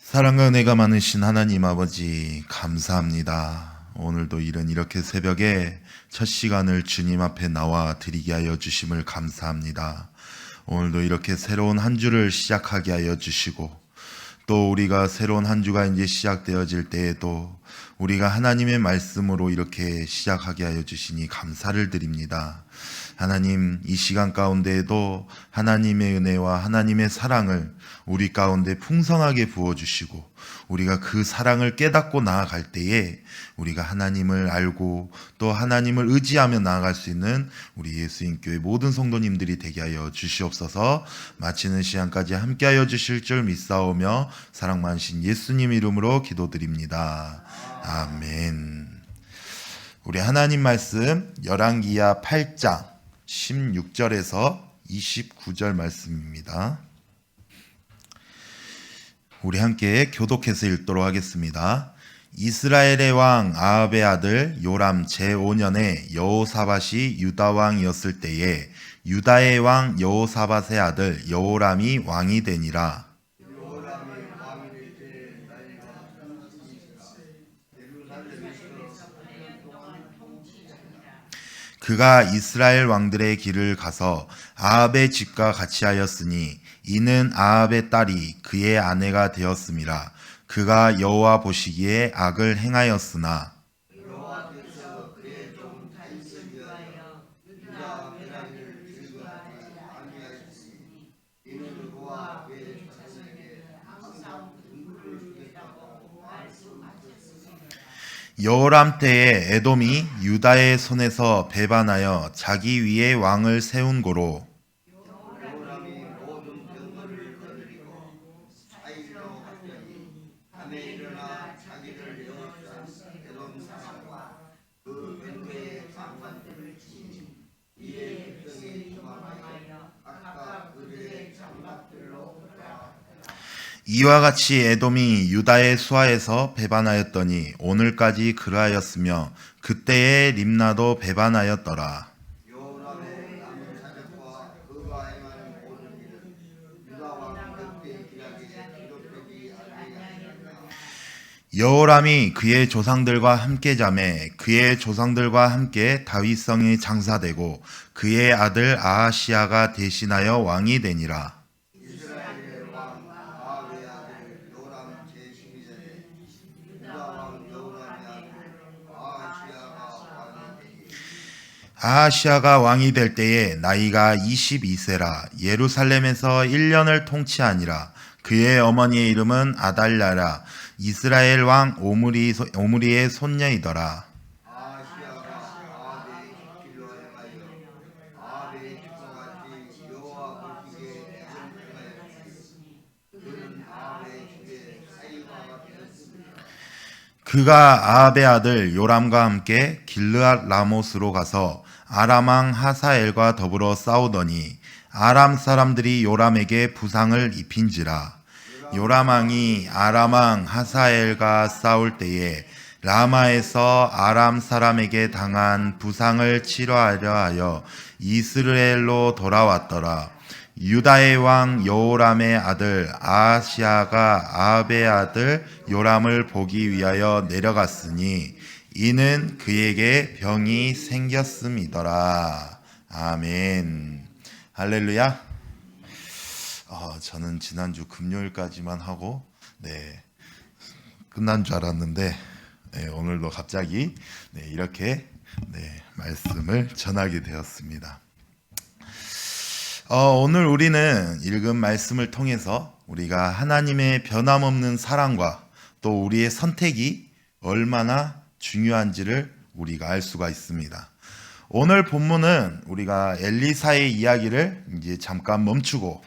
사랑과 은혜가 많으신 하나님 아버지 감사합니다. 오늘도 이렇게 새벽에 첫 시간을 주님 앞에 나와 드리게 하여 주심을 감사합니다. 오늘도 이렇게 새로운 한 주를 시작하게 하여 주시고 또 우리가 새로운 한 주가 이제 시작되어질 때에도 우리가 하나님의 말씀으로 이렇게 시작하게 하여 주시니 감사를 드립니다. 하나님, 이 시간 가운데에도 하나님의 은혜와 하나님의 사랑을 우리 가운데 풍성하게 부어주시고 우리가 그 사랑을 깨닫고 나아갈 때에 우리가 하나님을 알고 또 하나님을 의지하며 나아갈 수 있는 우리 예수님교회 모든 성도님들이 되게 하여 주시옵소서. 마치는 시간까지 함께하여 주실 줄 믿사오며 사랑 많으신 예수님 이름으로 기도드립니다. 아멘. 우리 하나님 말씀 열왕기하 8장 16절에서 29절 말씀입니다. 우리 함께 교독해서 읽도록 하겠습니다. 이스라엘의 왕 아합의 아들 요람 제5년에 여호사밧이 유다 왕이었을 때에 유다의 왕 여호사밧의 아들 여호람이 왕이 되니라. 그가 이스라엘 왕들의 길을 가서 아합의 집과 같이 하였으니 이는 아합의 딸이 그의 아내가 되었음이라. 그가 여호와 보시기에 악을 행하였으나 여호람 때에 에돔이 유다의 손에서 배반하여 자기 위에 왕을 세운 고로 이와 같이 에돔이 유다의 수하에서 배반하였더니 오늘까지 그러하였으며 그때의 림나도 배반하였더라. 여호람이 그의 조상들과 함께 자매 그의 조상들과 함께 다윗성에 장사되고 그의 아들 아하시아가 대신하여 왕이 되니라. 아하시아가 왕이 될 때에 나이가 22세라 예루살렘에서 1년을 통치하니라. 그의 어머니의 이름은 아달랴라 이스라엘 왕 오므리의 손녀이더라. 그가 아합의 아들 요람과 함께 길르앗 라못으로 가서 아람 왕 하사엘과 더불어 싸우더니 아람 사람들이 요람에게 부상을 입힌지라. 요람 왕이 아람 왕 하사엘과 싸울 때에 라마에서 아람 사람에게 당한 부상을 치료하려 하여 이스라엘로 돌아왔더라. 유다의 왕 여호람의 아들 아하시아가 아합의 아들 요람을 보기 위하여 내려갔으니 이는 그에게 병이 생겼음이더라. 아멘. 할렐루야. 저는 지난주 금요일까지만 하고 끝난 줄 알았는데 오늘도 갑자기 이렇게 말씀을 전하게 되었습니다. 오늘 우리는 읽은 말씀을 통해서 우리가 하나님의 변함없는 사랑과 또 우리의 선택이 얼마나 중요한지를 우리가 알 수가 있습니다. 오늘 본문은 우리가 엘리사의 이야기를 이제 잠깐 멈추고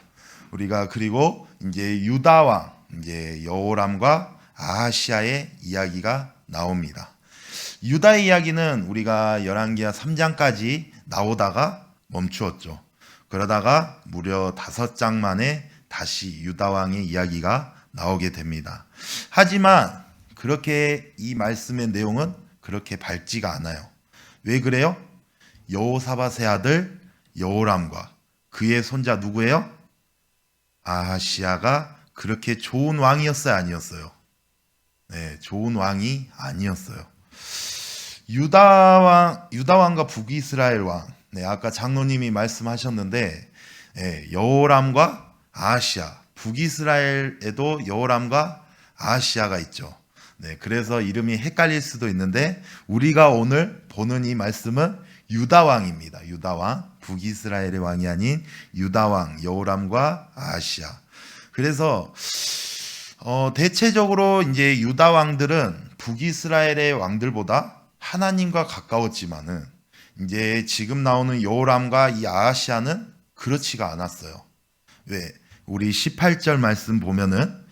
우리가 그리고 이제 유다 왕 이제 여호람과 아하시아의 이야기가 나옵니다. 유다의 이야기는 우리가 열왕기하 3장까지 나오다가 멈추었죠. 그러다가 무려 5장 만에 다시 유다 왕의 이야기가 나오게 됩니다. 하지만 그렇게 이 말씀의 내용은 그렇게 밝지가 않아요. 왜 그래요? 여호사밧의 아들 여호람과 그의 손자 누구예요? 아하시아가 그렇게 좋은 왕이었어요, 아니었어요? 네, 좋은 왕이 아니었어요. 유다왕과 북이스라엘 왕. 네, 아까 장로님이 말씀하셨는데, 여호람과 아하시아. 북이스라엘에도 여호람과 아하시아가 있죠. 네, 그래서 이름이 헷갈릴 수도 있는데, 우리가 오늘 보는 이 말씀은 유다왕입니다. 유다왕. 북이스라엘의 왕이 아닌 유다왕, 여호람과 아하시아. 그래서, 대체적으로 이제 유다 왕들은 북이스라엘의 왕들보다 하나님과 가까웠지만은 이제 지금 나오는 여호람과 이 아하시아는 그렇지가 않았어요. 왜? 우리 18절 말씀 보면은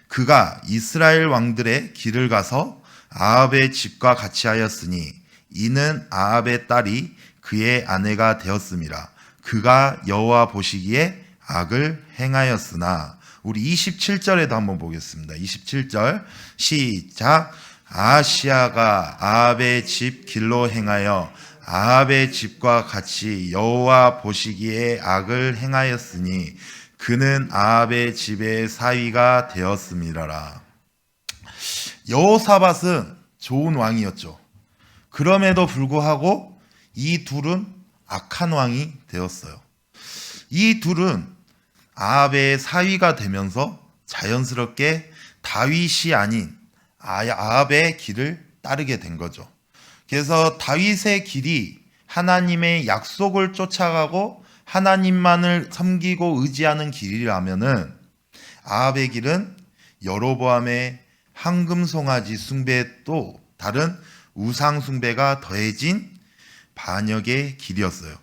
그가 이스라엘 왕들의 길을 가서 아합의 집과 같이 하였으니 이는 아합의 딸이 그의 아내가 되었음이라. 그가 여호와 보시기에 악을 행하였으나 우리 27절에도 한번 보겠습니다. 27절 시작. 아하시아가 아합의 집 길로 행하여 아합의 집과 같이 여호와 보시기에 악을 행하였으니 그는 아합의 집의 사위가 되었음이라라. 여호사밧은 좋은 왕이었죠. 그럼에도 불구하고 이 둘은 악한 왕이 되었어요. 이 둘은 아합의 사위가 되면서 자연스럽게 다윗이 아닌 아합의 길을 따르게 된 거죠. 그래서 다윗의 길이 하나님의 약속을 쫓아가고 하나님만을 섬기고 의지하는 길이라면은 아합의 길은 여로보암의 황금송아지 숭배 또 다른 우상 숭배가 더해진 반역의 길이었어요.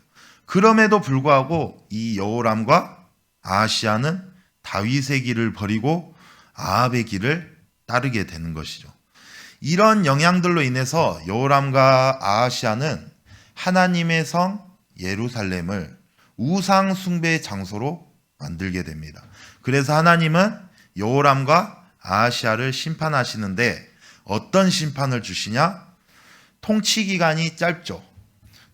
그럼에도 불구하고 이 여호람과 아하시아는 다윗의 길을 버리고 아합의 길을 따르게 되는 것이죠. 이런 영향들로 인해서 여호람과 아하시아는 하나님의 성 예루살렘을 우상 숭배의 장소로 만들게 됩니다. 그래서 하나님은 여호람과 아하시아를 심판하시는데 어떤 심판을 주시냐? 통치 기간이 짧죠.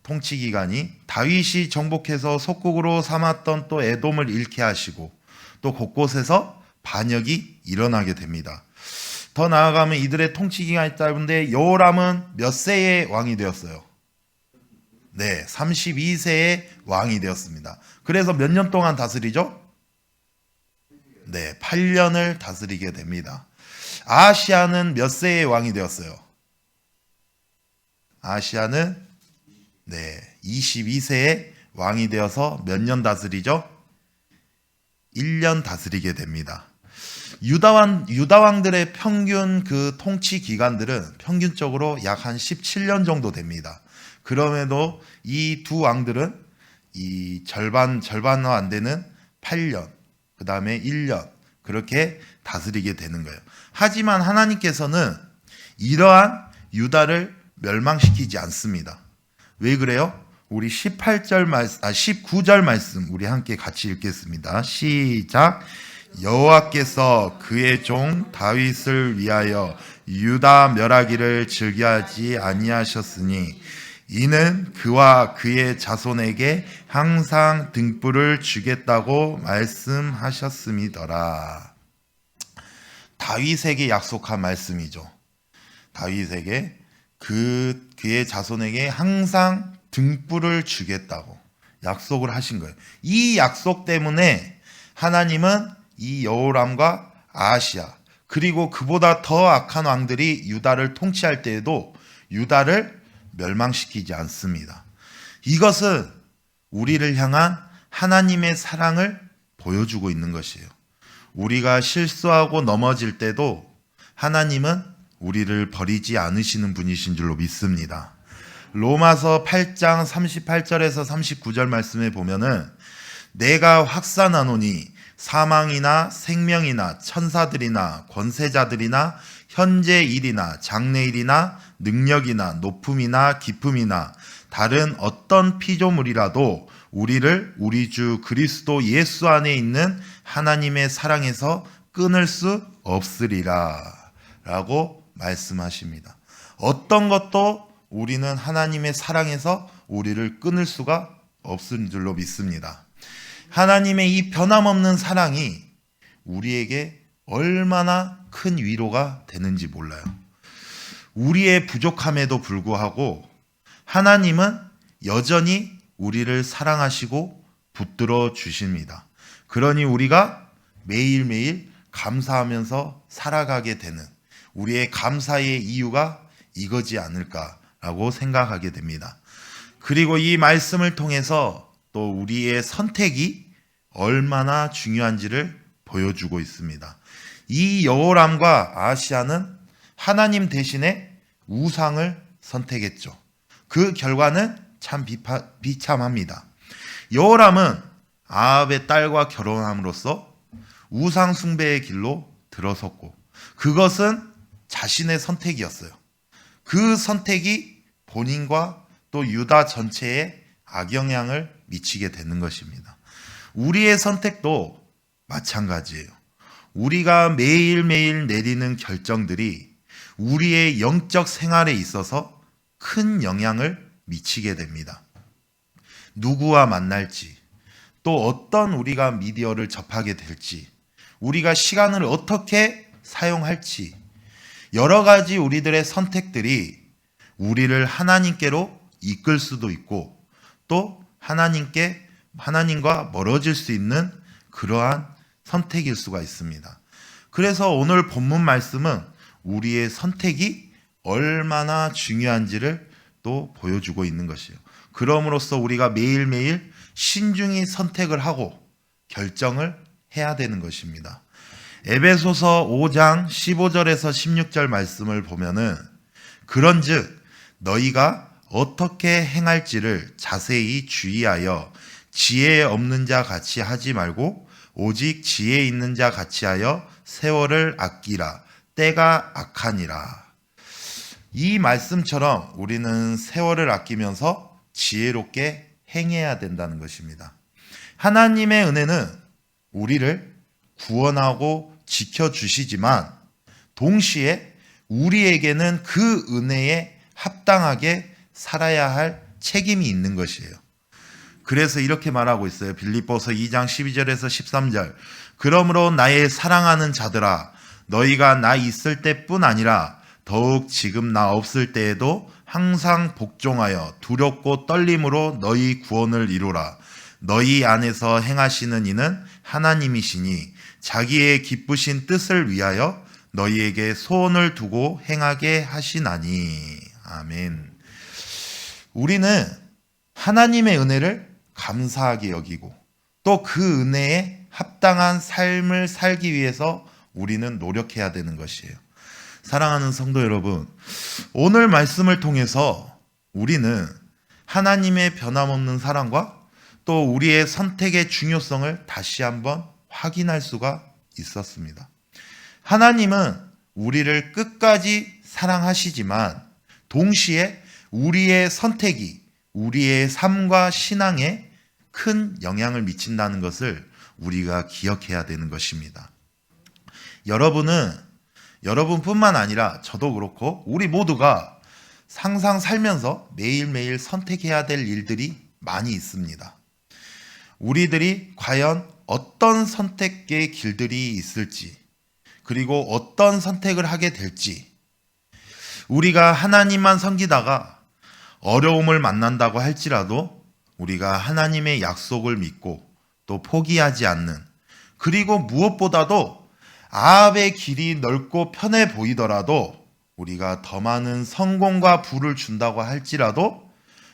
통치 기간이 다윗이 정복해서 속국으로 삼았던 또 에돔을 잃게 하시고 또 곳곳에서 반역이 일어나게 됩니다. 더 나아가면 이들의 통치 기간이 짧은데 여호람은 몇 세의 왕이 되었어요? 네, 32세의 왕이 되었습니다. 그래서 몇 년 동안 다스리죠? 네, 8년을 다스리게 됩니다. 아하시아는 몇 세의 왕이 되었어요? 아하시아는 22세의 왕이 되어서 몇 년 다스리죠? 1년 다스리게 됩니다. 유다왕들의 평균 그 통치 기간들은 평균적으로 약 한 17년 정도 됩니다. 그럼에도 이 두 왕들은 이 절반도 안 되는 8년, 그 다음에 1년, 그렇게 다스리게 되는 거예요. 하지만 하나님께서는 이러한 유다를 멸망시키지 않습니다. 왜 그래요? 우리 19절 말씀 우리 함께 같이 읽겠습니다. 시작. 여호와께서 그의 종 다윗을 위하여 유다 멸하기를 즐겨하지 아니하셨으니 이는 그와 그의 자손에게 항상 등불을 주겠다고 말씀하셨음이더라. 다윗에게 약속한 말씀이죠. 다윗에게 그의 자손에게 항상 등불을 주겠다고 약속을 하신 거예요. 이 약속 때문에 하나님은 이 여호람과 아하시아 그리고 그보다 더 악한 왕들이 유다를 통치할 때에도 유다를 멸망시키지 않습니다. 이것은 우리를 향한 하나님의 사랑을 보여주고 있는 것이에요. 우리가 실수하고 넘어질 때도 하나님은 우리를 버리지 않으시는 분이신 줄로 믿습니다. 로마서 8장 38절에서 39절 말씀에 보면은 내가 확산하노니 사망이나 생명이나 천사들이나 권세자들이나 현재 일이나 장래 일이나 능력이나 높음이나 깊음이나 다른 어떤 피조물이라도 우리를 우리 주 그리스도 예수 안에 있는 하나님의 사랑에서 끊을 수 없으리라 라고 말씀하십니다. 어떤 것도 우리는 하나님의 사랑에서 우리를 끊을 수가 없은 줄로 믿습니다. 하나님의 이 변함없는 사랑이 우리에게 얼마나 큰 위로가 되는지 몰라요. 우리의 부족함에도 불구하고 하나님은 여전히 우리를 사랑하시고 붙들어 주십니다. 그러니 우리가 매일매일 감사하면서 살아가게 되는 우리의 감사의 이유가 이거지 않을까라고 생각하게 됩니다. 그리고 이 말씀을 통해서 또 우리의 선택이 얼마나 중요한지를 보여주고 있습니다. 이 여호람과 아하시야는 하나님 대신에 우상을 선택했죠. 그 결과는 참 비참합니다. 여호람은 아합의 딸과 결혼함으로써 우상 숭배의 길로 들어섰고 그것은 자신의 선택이었어요. 그 선택이 본인과 또 유다 전체에 악영향을 미치게 되는 것입니다. 우리의 선택도 마찬가지예요. 우리가 매일매일 내리는 결정들이 우리의 영적 생활에 있어서 큰 영향을 미치게 됩니다. 누구와 만날지, 또 어떤 우리가 미디어를 접하게 될지, 우리가 시간을 어떻게 사용할지, 여러 가지 우리들의 선택들이 우리를 하나님께로 이끌 수도 있고 또 하나님과 멀어질 수 있는 그러한 선택일 수가 있습니다. 그래서 오늘 본문 말씀은 우리의 선택이 얼마나 중요한지를 또 보여주고 있는 것이에요. 그럼으로써 우리가 매일매일 신중히 선택을 하고 결정을 해야 되는 것입니다. 에베소서 5장 15절에서 16절 말씀을 보면은 그런즉 너희가 어떻게 행할지를 자세히 주의하여 지혜 없는 자 같이 하지 말고 오직 지혜 있는 자 같이 하여 세월을 아끼라. 때가 악하니라. 이 말씀처럼 우리는 세월을 아끼면서 지혜롭게 행해야 된다는 것입니다. 하나님의 은혜는 우리를 구원하고 지켜주시지만 동시에 우리에게는 그 은혜에 합당하게 살아야 할 책임이 있는 것이에요. 그래서 이렇게 말하고 있어요. 빌립보서 2장 12절에서 13절. 그러므로 나의 사랑하는 자들아 너희가 나 있을 때뿐 아니라 더욱 지금 나 없을 때에도 항상 복종하여 두렵고 떨림으로 너희 구원을 이루라. 너희 안에서 행하시는 이는 하나님이시니 자기의 기쁘신 뜻을 위하여 너희에게 소원을 두고 행하게 하시나니. 아멘. 우리는 하나님의 은혜를 감사하게 여기고 또 그 은혜에 합당한 삶을 살기 위해서 우리는 노력해야 되는 것이에요. 사랑하는 성도 여러분, 오늘 말씀을 통해서 우리는 하나님의 변함없는 사랑과 또 우리의 선택의 중요성을 다시 한번 확인할 수가 있었습니다. 하나님은 우리를 끝까지 사랑하시지만 동시에 우리의 선택이 우리의 삶과 신앙에 큰 영향을 미친다는 것을 우리가 기억해야 되는 것입니다. 여러분뿐만 아니라 저도 그렇고 우리 모두가 항상 살면서 매일매일 선택해야 될 일들이 많이 있습니다. 우리들이 과연 어떤 선택의 길들이 있을지 그리고 어떤 선택을 하게 될지 우리가 하나님만 섬기다가 어려움을 만난다고 할지라도 우리가 하나님의 약속을 믿고 또 포기하지 않는 그리고 무엇보다도 아합의 길이 넓고 편해 보이더라도 우리가 더 많은 성공과 부를 준다고 할지라도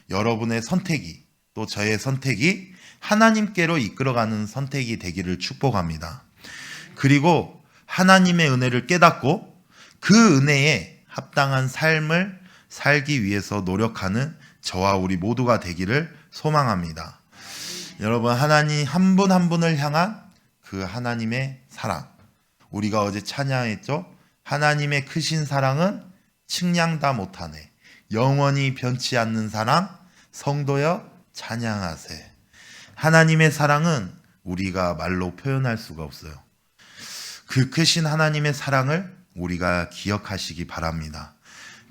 여러분의 선택이 또 저의 선택이 하나님께로 이끌어가는 선택이 되기를 축복합니다. 그리고 하나님의 은혜를 깨닫고 그 은혜에 합당한 삶을 살기 위해서 노력하는 저와 우리 모두가 되기를 소망합니다. 여러분, 하나님 한 분 한 분을 향한 그 하나님의 사랑, 우리가 어제 찬양했죠? 하나님의 크신 사랑은 측량 다 못하네. 영원히 변치 않는 사랑, 성도여 찬양하세. 하나님의 사랑은 우리가 말로 표현할 수가 없어요. 그 크신 하나님의 사랑을 우리가 기억하시기 바랍니다.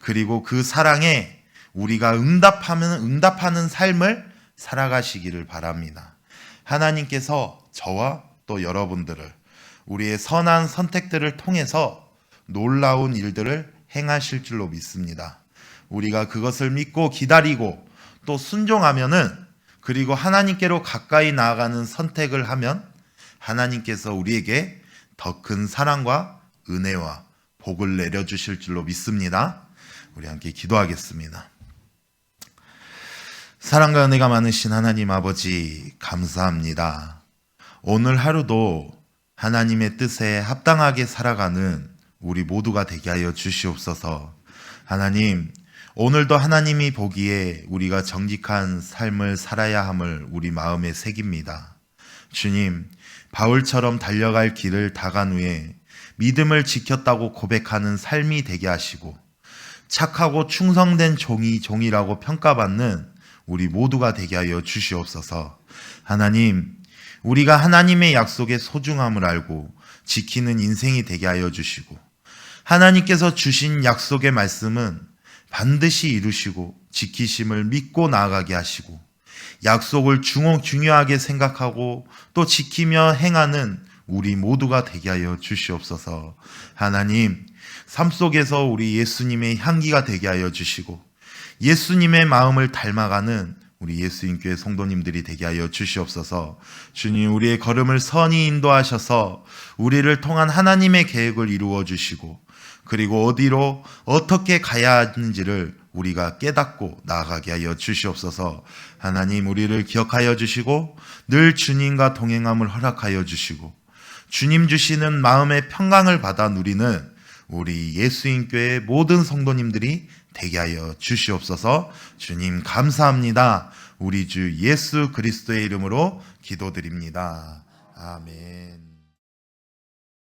그리고 그 사랑에 우리가 응답하는 삶을 살아가시기를 바랍니다. 하나님께서 저와 또 여러분들을 우리의 선한 선택들을 통해서 놀라운 일들을 행하실 줄로 믿습니다. 우리가 그것을 믿고 기다리고 또 순종하면은, 그리고 하나님께로 가까이 나아가는 선택을 하면 하나님께서 우리에게 더 큰 사랑과 은혜와 복을 내려주실 줄로 믿습니다. 우리 함께 기도하겠습니다. 사랑과 은혜가 많으신 하나님 아버지, 감사합니다. 오늘 하루도 하나님의 뜻에 합당하게 살아가는 우리 모두가 되게 하여 주시옵소서. 하나님, 오늘도 하나님이 보기에 우리가 정직한 삶을 살아야 함을 우리 마음에 새깁니다. 주님, 바울처럼 달려갈 길을 다 간 후에 믿음을 지켰다고 고백하는 삶이 되게 하시고, 착하고 충성된 종이라고 평가받는 우리 모두가 되게 하여 주시옵소서. 하나님, 우리가 하나님의 약속의 소중함을 알고 지키는 인생이 되게 하여 주시고, 하나님께서 주신 약속의 말씀은 반드시 이루시고 지키심을 믿고 나아가게 하시고, 약속을 중요하게 생각하고 또 지키며 행하는 우리 모두가 되게 하여 주시옵소서. 하나님, 삶 속에서 우리 예수님의 향기가 되게 하여 주시고, 예수님의 마음을 닮아가는 우리 예수님교회 성도님들이 되게 하여 주시옵소서. 주님, 우리의 걸음을 선히 인도하셔서 우리를 통한 하나님의 계획을 이루어 주시고, 그리고 어디로 어떻게 가야 하는지를 우리가 깨닫고 나아가게 하여 주시옵소서. 하나님, 우리를 기억하여 주시고 늘 주님과 동행함을 허락하여 주시고, 주님 주시는 마음의 평강을 받아 누리는 우리 예수님교회 모든 성도님들이 되게 하여 주시옵소서. 주님, 감사합니다. 우리 주 예수 그리스도의 이름으로 기도드립니다. 아멘.